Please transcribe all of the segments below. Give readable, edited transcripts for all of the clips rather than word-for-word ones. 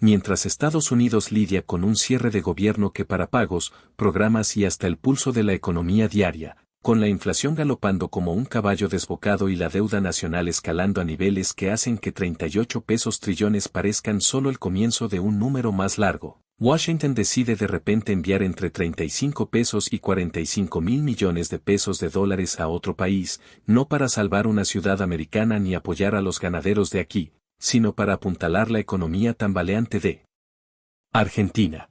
mientras Estados Unidos lidia con un cierre de gobierno que para pagos, programas y hasta el pulso de la economía diaria, con la inflación galopando como un caballo desbocado y la deuda nacional escalando a niveles que hacen que 38 pesos trillones parezcan solo el comienzo de un número más largo. Washington decide de repente enviar entre 35 pesos y 45.000 millones de pesos de dólares a otro país, no para salvar una ciudad americana ni apoyar a los ganaderos de aquí, sino para apuntalar la economía tambaleante de Argentina.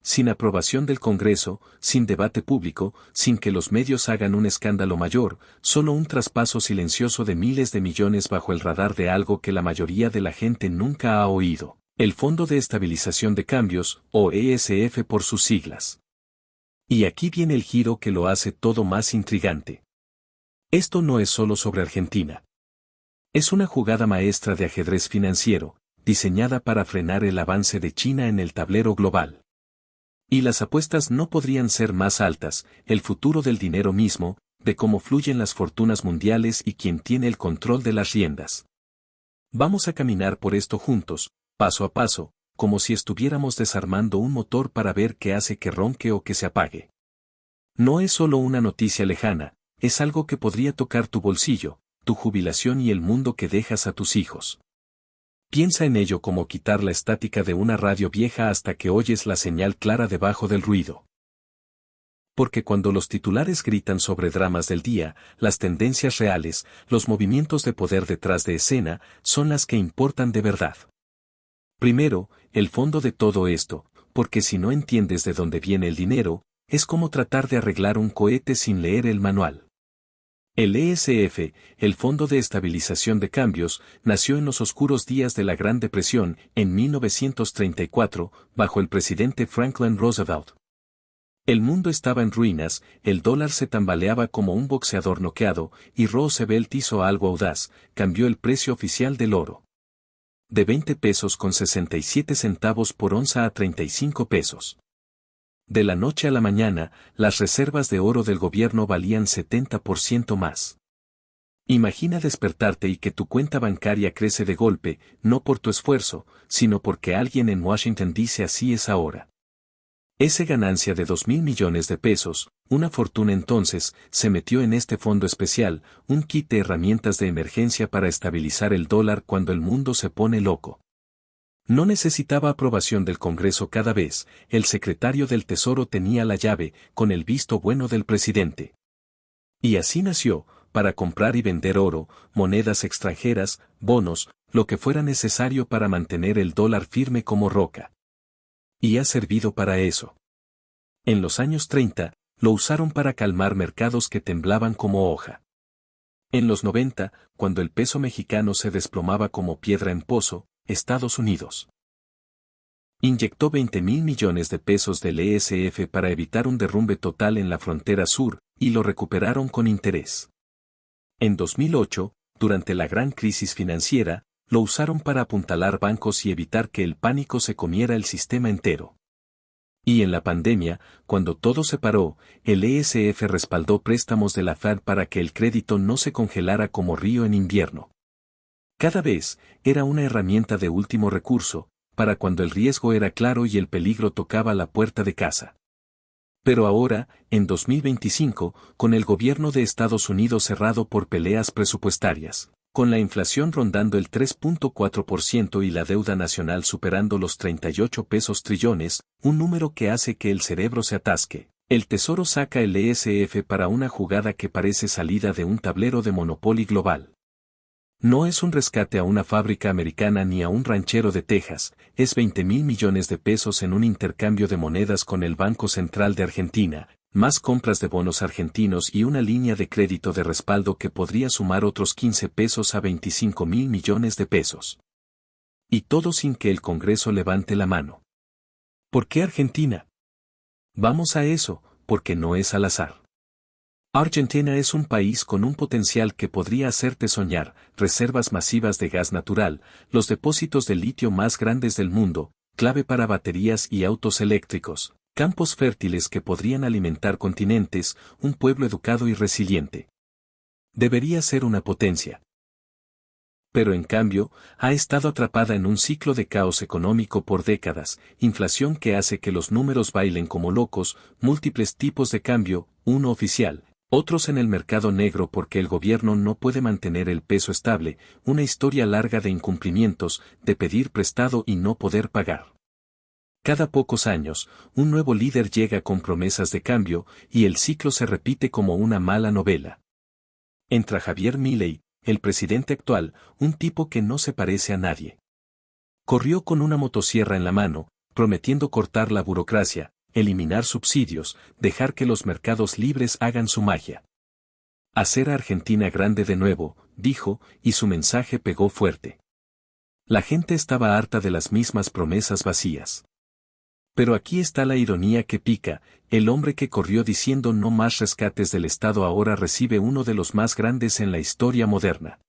Sin aprobación del Congreso, sin debate público, sin que los medios hagan un escándalo mayor, solo un traspaso silencioso de miles de millones bajo el radar de algo que la mayoría de la gente nunca ha oído, el Fondo de Estabilización de Cambios, o ESF por sus siglas. Y aquí viene el giro que lo hace todo más intrigante. Esto no es solo sobre Argentina. Es una jugada maestra de ajedrez financiero, diseñada para frenar el avance de China en el tablero global. Y las apuestas no podrían ser más altas, el futuro del dinero mismo, de cómo fluyen las fortunas mundiales y quién tiene el control de las riendas. Vamos a caminar por esto juntos, paso a paso, como si estuviéramos desarmando un motor para ver qué hace que ronque o que se apague. No es solo una noticia lejana, es algo que podría tocar tu bolsillo, tu jubilación y el mundo que dejas a tus hijos. Piensa en ello como quitar la estática de una radio vieja hasta que oyes la señal clara debajo del ruido. Porque cuando los titulares gritan sobre dramas del día, las tendencias reales, los movimientos de poder detrás de escena, son las que importan de verdad. Primero, el fondo de todo esto, porque si no entiendes de dónde viene el dinero, es como tratar de arreglar un cohete sin leer el manual. El ESF, el Fondo de Estabilización de Cambios, nació en los oscuros días de la Gran Depresión, en 1934, bajo el presidente Franklin Roosevelt. El mundo estaba en ruinas, el dólar se tambaleaba como un boxeador noqueado, y Roosevelt hizo algo audaz, cambió el precio oficial del oro. De 20 pesos con 67 centavos por onza a 35 pesos. De la noche a la mañana, las reservas de oro del gobierno valían 70% más. Imagina despertarte y que tu cuenta bancaria crece de golpe, no por tu esfuerzo, sino porque alguien en Washington dice así es ahora. Esa ganancia de 2.000 millones de pesos, una fortuna entonces, se metió en este fondo especial, un kit de herramientas de emergencia para estabilizar el dólar cuando el mundo se pone loco. No necesitaba aprobación del Congreso cada vez, el secretario del Tesoro tenía la llave, con el visto bueno del presidente. Y así nació, para comprar y vender oro, monedas extranjeras, bonos, lo que fuera necesario para mantener el dólar firme como roca. Y ha servido para eso. En los años 30, lo usaron para calmar mercados que temblaban como hoja. En los 90, cuando el peso mexicano se desplomaba como piedra en pozo, Estados Unidos inyectó 20.000 millones de pesos del ESF para evitar un derrumbe total en la frontera sur, y lo recuperaron con interés. En 2008, durante la gran crisis financiera, lo usaron para apuntalar bancos y evitar que el pánico se comiera el sistema entero. Y en la pandemia, cuando todo se paró, el ESF respaldó préstamos de la Fed para que el crédito no se congelara como río en invierno. Cada vez, era una herramienta de último recurso, para cuando el riesgo era claro y el peligro tocaba la puerta de casa. Pero ahora, en 2025, con el gobierno de Estados Unidos cerrado por peleas presupuestarias, con la inflación rondando el 3.4% y la deuda nacional superando los 38 pesos trillones, un número que hace que el cerebro se atasque, el Tesoro saca el ESF para una jugada que parece salida de un tablero de Monopoly global. No es un rescate a una fábrica americana ni a un ranchero de Texas, es 20.000 millones de pesos en un intercambio de monedas con el Banco Central de Argentina, más compras de bonos argentinos y una línea de crédito de respaldo que podría sumar otros 15 pesos a 25.000 millones de pesos. Y todo sin que el Congreso levante la mano. ¿Por qué Argentina? Vamos a eso, porque no es al azar. Argentina es un país con un potencial que podría hacerte soñar, reservas masivas de gas natural, los depósitos de litio más grandes del mundo, clave para baterías y autos eléctricos, campos fértiles que podrían alimentar continentes, un pueblo educado y resiliente. Debería ser una potencia. Pero en cambio, ha estado atrapada en un ciclo de caos económico por décadas, inflación que hace que los números bailen como locos, múltiples tipos de cambio, uno oficial, otros en el mercado negro porque el gobierno no puede mantener el peso estable, una historia larga de incumplimientos, de pedir prestado y no poder pagar. Cada pocos años, un nuevo líder llega con promesas de cambio, y el ciclo se repite como una mala novela. Entra Javier Milei, el presidente actual, un tipo que no se parece a nadie. Corrió con una motosierra en la mano, prometiendo cortar la burocracia, eliminar subsidios, dejar que los mercados libres hagan su magia. Hacer a Argentina grande de nuevo, dijo, y su mensaje pegó fuerte. La gente estaba harta de las mismas promesas vacías. Pero aquí está la ironía que pica, el hombre que corrió diciendo no más rescates del Estado ahora recibe uno de los más grandes en la historia moderna.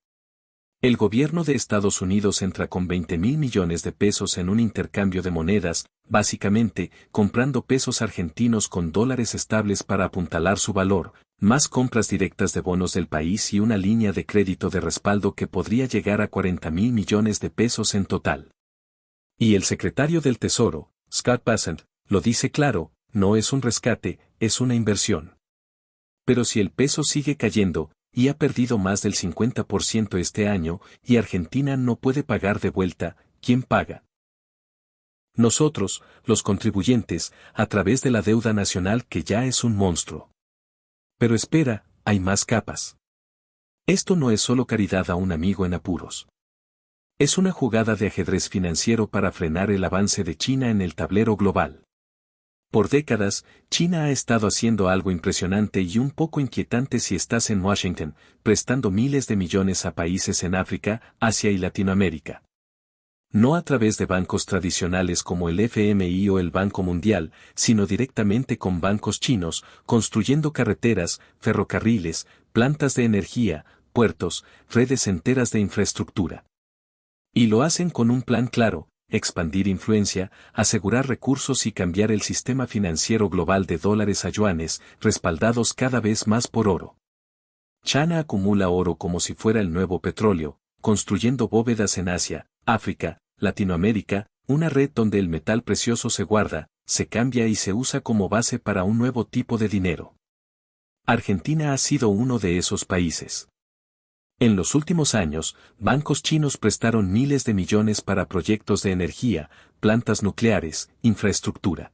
El gobierno de Estados Unidos entra con 20.000 millones de pesos en un intercambio de monedas, básicamente, comprando pesos argentinos con dólares estables para apuntalar su valor, más compras directas de bonos del país y una línea de crédito de respaldo que podría llegar a 40.000 millones de pesos en total. Y el secretario del Tesoro, Scott Bessent, lo dice claro, no es un rescate, es una inversión. Pero si el peso sigue cayendo, y ha perdido más del 50% este año, y Argentina no puede pagar de vuelta, ¿quién paga? Nosotros, los contribuyentes, a través de la deuda nacional que ya es un monstruo. Pero espera, hay más capas. Esto no es solo caridad a un amigo en apuros. Es una jugada de ajedrez financiero para frenar el avance de China en el tablero global. Por décadas, China ha estado haciendo algo impresionante y un poco inquietante si estás en Washington, prestando miles de millones a países en África, Asia y Latinoamérica. No a través de bancos tradicionales como el FMI o el Banco Mundial, sino directamente con bancos chinos, construyendo carreteras, ferrocarriles, plantas de energía, puertos, redes enteras de infraestructura. Y lo hacen con un plan claro: expandir influencia, asegurar recursos y cambiar el sistema financiero global de dólares a yuanes, respaldados cada vez más por oro. China acumula oro como si fuera el nuevo petróleo, construyendo bóvedas en Asia, África, Latinoamérica, una red donde el metal precioso se guarda, se cambia y se usa como base para un nuevo tipo de dinero. Argentina ha sido uno de esos países. En los últimos años, bancos chinos prestaron miles de millones para proyectos de energía, plantas nucleares, infraestructura.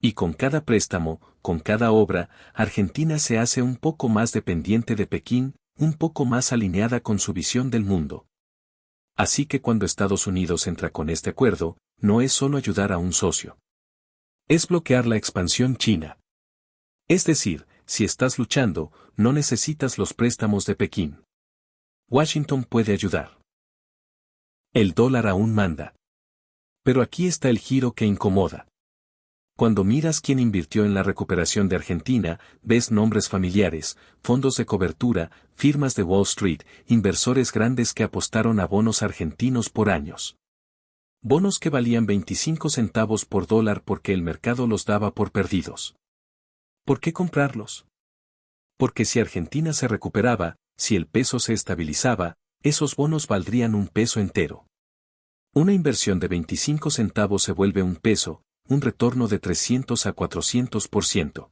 Y con cada préstamo, con cada obra, Argentina se hace un poco más dependiente de Pekín, un poco más alineada con su visión del mundo. Así que cuando Estados Unidos entra con este acuerdo, no es solo ayudar a un socio. Es bloquear la expansión china. Es decir, si estás luchando, no necesitas los préstamos de Pekín. Washington puede ayudar. El dólar aún manda. Pero aquí está el giro que incomoda. Cuando miras quién invirtió en la recuperación de Argentina, ves nombres familiares, fondos de cobertura, firmas de Wall Street, inversores grandes que apostaron a bonos argentinos por años. Bonos que valían 25 centavos por dólar porque el mercado los daba por perdidos. ¿Por qué comprarlos? Porque si Argentina se recuperaba, si el peso se estabilizaba, esos bonos valdrían un peso entero. Una inversión de 25 centavos se vuelve un peso, un retorno de 300 a 400%.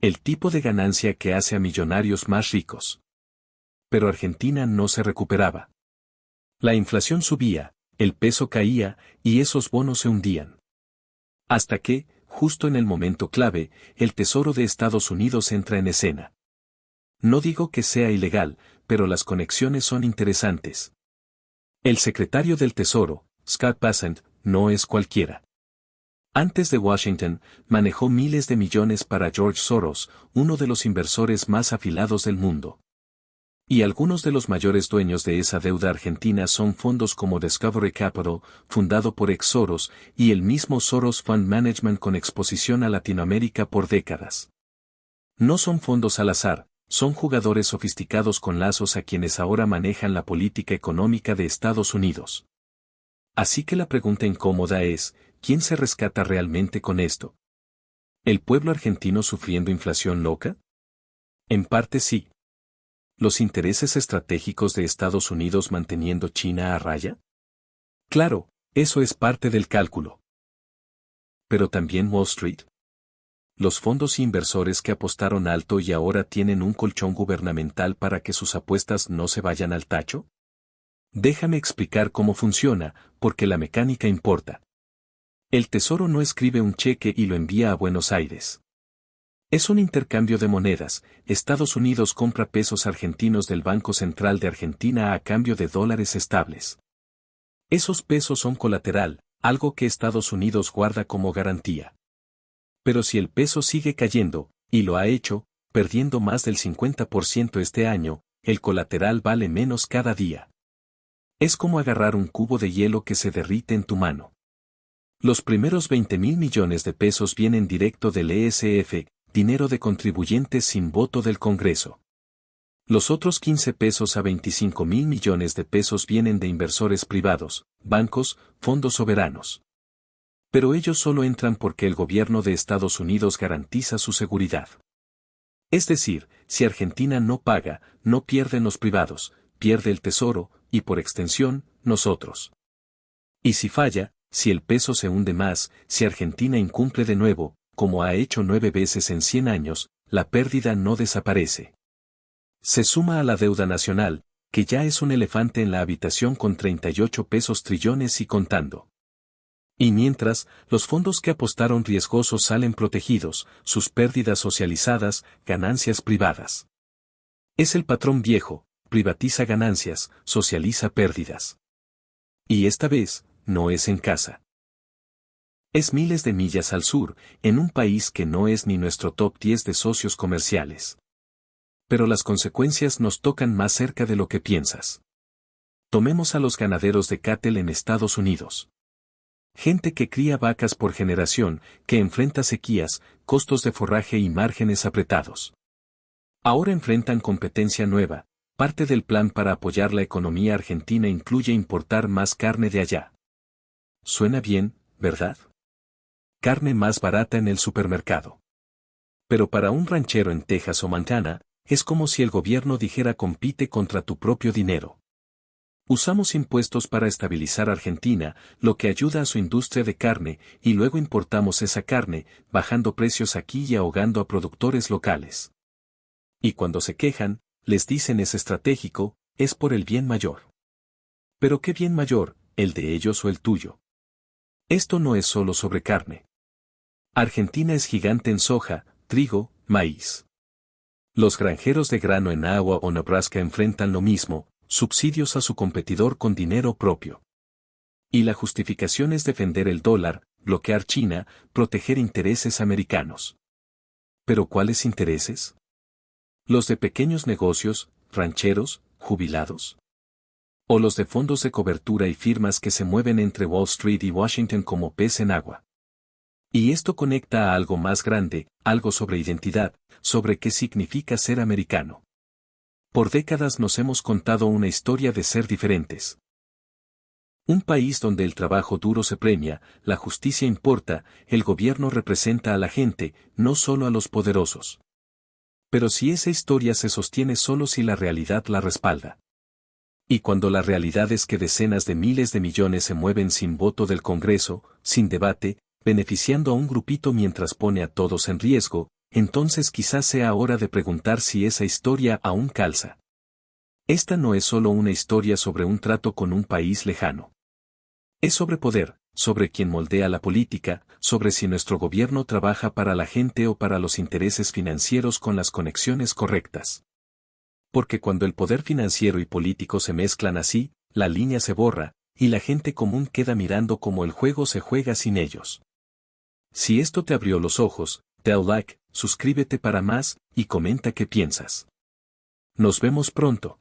El tipo de ganancia que hace a millonarios más ricos. Pero Argentina no se recuperaba. La inflación subía, el peso caía, y esos bonos se hundían. Hasta que, justo en el momento clave, el Tesoro de Estados Unidos entra en escena. No digo que sea ilegal, pero las conexiones son interesantes. El secretario del Tesoro, Scott Bessent, no es cualquiera. Antes de Washington, manejó miles de millones para George Soros, uno de los inversores más afilados del mundo. Y algunos de los mayores dueños de esa deuda argentina son fondos como Discovery Capital, fundado por ex Soros, y el mismo Soros Fund Management con exposición a Latinoamérica por décadas. No son fondos al azar, son jugadores sofisticados con lazos a quienes ahora manejan la política económica de Estados Unidos. Así que la pregunta incómoda es, ¿quién se rescata realmente con esto? ¿El pueblo argentino sufriendo inflación loca? En parte sí. ¿Los intereses estratégicos de Estados Unidos manteniendo China a raya? Claro, eso es parte del cálculo. Pero también Wall Street. Los fondos inversores que apostaron alto y ahora tienen un colchón gubernamental para que sus apuestas no se vayan al tacho. Déjame explicar cómo funciona, porque la mecánica importa. El Tesoro no escribe un cheque y lo envía a Buenos Aires. Es un intercambio de monedas. Estados Unidos compra pesos argentinos del Banco Central de Argentina a cambio de dólares estables. Esos pesos son colateral, algo que Estados Unidos guarda como garantía. Pero si el peso sigue cayendo, y lo ha hecho, perdiendo más del 50% este año, el colateral vale menos cada día. Es como agarrar un cubo de hielo que se derrite en tu mano. Los primeros 20.000 millones de pesos vienen directo del ESF, dinero de contribuyentes sin voto del Congreso. Los otros 15 pesos a 25.000 millones de pesos vienen de inversores privados, bancos, fondos soberanos. Pero ellos solo entran porque el gobierno de Estados Unidos garantiza su seguridad. Es decir, si Argentina no paga, no pierden los privados, pierde el Tesoro, y por extensión, nosotros. Y si falla, si el peso se hunde más, si Argentina incumple de nuevo, como ha hecho 9 veces en 100 años, la pérdida no desaparece. Se suma a la deuda nacional, que ya es un elefante en la habitación con 38 pesos trillones y contando. Y mientras, los fondos que apostaron riesgosos salen protegidos, sus pérdidas socializadas, ganancias privadas. Es el patrón viejo, privatiza ganancias, socializa pérdidas. Y esta vez, no es en casa. Es miles de millas al sur, en un país que no es ni nuestro top 10 de socios comerciales. Pero las consecuencias nos tocan más cerca de lo que piensas. Tomemos a los ganaderos de cattle en Estados Unidos. Gente que cría vacas por generación, que enfrenta sequías, costos de forraje y márgenes apretados. Ahora enfrentan competencia nueva. Parte del plan para apoyar la economía argentina incluye importar más carne de allá. Suena bien, ¿verdad? Carne más barata en el supermercado. Pero para un ranchero en Texas o Montana, es como si el gobierno dijera compite contra tu propio dinero. Usamos impuestos para estabilizar Argentina, lo que ayuda a su industria de carne, y luego importamos esa carne, bajando precios aquí y ahogando a productores locales. Y cuando se quejan, les dicen es estratégico, es por el bien mayor. ¿Pero qué bien mayor, el de ellos o el tuyo? Esto no es solo sobre carne. Argentina es gigante en soja, trigo, maíz. Los granjeros de grano en Iowa o Nebraska enfrentan lo mismo, subsidios a su competidor con dinero propio. Y la justificación es defender el dólar, bloquear China, proteger intereses americanos. ¿Pero cuáles intereses? ¿Los de pequeños negocios, rancheros, jubilados? ¿O los de fondos de cobertura y firmas que se mueven entre Wall Street y Washington como pez en agua? Y esto conecta a algo más grande, algo sobre identidad, sobre qué significa ser americano. Por décadas nos hemos contado una historia de ser diferentes. Un país donde el trabajo duro se premia, la justicia importa, el gobierno representa a la gente, no solo a los poderosos. Pero si esa historia se sostiene solo si la realidad la respalda. Y cuando la realidad es que decenas de miles de millones se mueven sin voto del Congreso, sin debate, beneficiando a un grupito mientras pone a todos en riesgo, entonces quizás sea hora de preguntar si esa historia aún calza. Esta no es solo una historia sobre un trato con un país lejano. Es sobre poder, sobre quien moldea la política, sobre si nuestro gobierno trabaja para la gente o para los intereses financieros con las conexiones correctas. Porque cuando el poder financiero y político se mezclan así, la línea se borra, y la gente común queda mirando cómo el juego se juega sin ellos. Si esto te abrió los ojos, dale like, suscríbete para más, y comenta qué piensas. Nos vemos pronto.